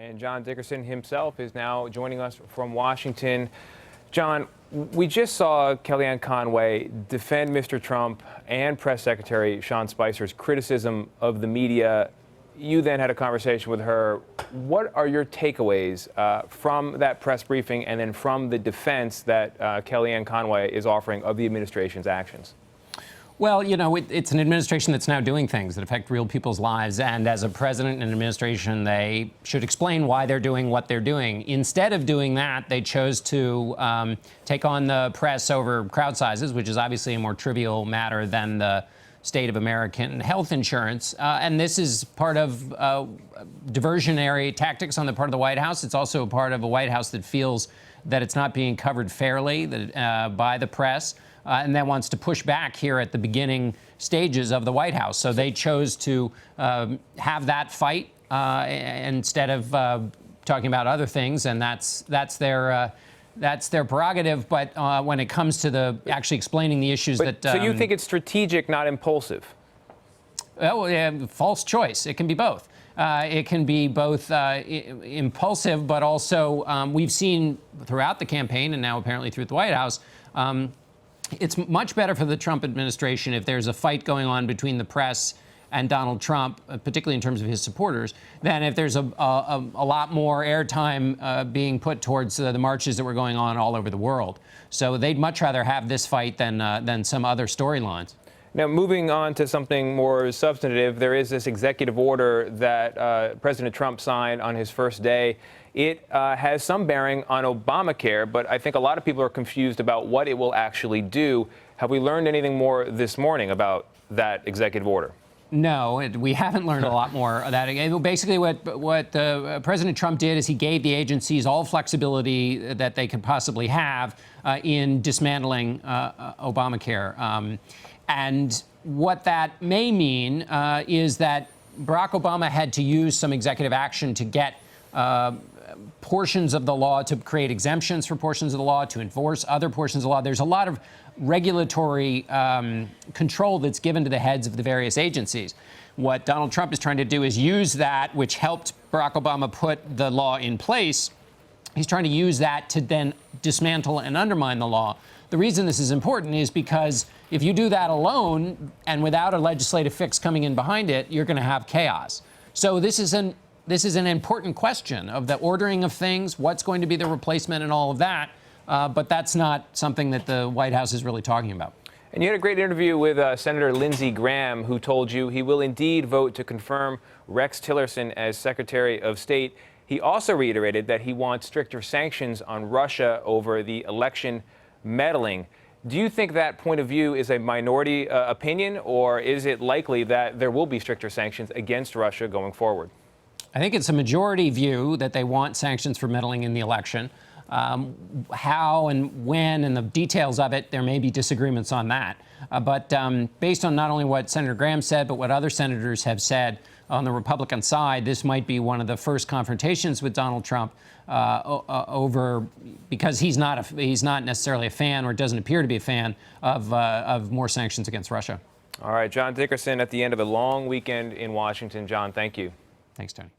And John Dickerson himself is now joining us from Washington. John, we just saw Kellyanne Conway defend Mr. Trump and Press Secretary Sean Spicer's criticism of the media. You then had a conversation with her. What are your takeaways from that press briefing and then from the defense that Kellyanne Conway is offering of the administration's actions? Well, you know, it's an administration that's now doing things that affect real people's lives. And as a president and administration, they should explain why they're doing what they're doing. Instead of doing that, they chose to take on the press over crowd sizes, which is obviously a more trivial matter than the state of American health insurance. And this is part of diversionary tactics on the part of the White House. It's also a part of a White House that feels that it's not being covered fairly by the press. And then wants to push back here at the beginning stages of the White House. So they chose to have that fight instead of talking about other things, and that's their prerogative. But when it comes to the actually explaining the issues so you think it's strategic, not impulsive? Well, false choice. It can be both. It can be both impulsive, but also we've seen throughout the campaign and now apparently through the White House. It's much better for the Trump administration if there's a fight going on between the press and Donald Trump, particularly in terms of his supporters, than if there's a lot more airtime being put towards the marches that were going on all over the world. So they'd much rather have this fight than some other storylines. Now, moving on to something more substantive, there is this executive order that President Trump signed on his first day. It has some bearing on Obamacare, but I think a lot of people are confused about what it will actually do. Have we learned anything more this morning about that executive order? No, we haven't learned a lot more of that. Basically, what President Trump did is he gave the agencies all flexibility that they could possibly have in dismantling Obamacare. And what that may mean is that Barack Obama had to use some executive action to get portions of the law, to create exemptions for portions of the law, to enforce other portions of the law. There's a lot of regulatory control that's given to the heads of the various agencies. What Donald Trump is trying to do is use that, which helped Barack Obama put the law in place. He's trying to use that to then dismantle and undermine the law. The reason this is important is because if you do that alone and without a legislative fix coming in behind it, you're going to have chaos. So this is an important question of the ordering of things, what's going to be the replacement and all of that. But that's not something that the White House is really talking about. And you had a great interview with Senator Lindsey Graham, who told you he will indeed vote to confirm Rex Tillerson as Secretary of State. He also reiterated that he wants stricter sanctions on Russia over the election meddling. Do you think that point of view is a minority opinion, or is it likely that there will be stricter sanctions against Russia going forward? I think it's a majority view that they want sanctions for meddling in the election. How and when and the details of it, there may be disagreements on that. But based on not only what Senator Graham said, but what other senators have said on the Republican side, this might be one of the first confrontations with Donald Trump because he's not necessarily a fan, or doesn't appear to be a fan of more sanctions against Russia. All right, John Dickerson, at the end of a long weekend in Washington. John, thank you. Thanks, Tony.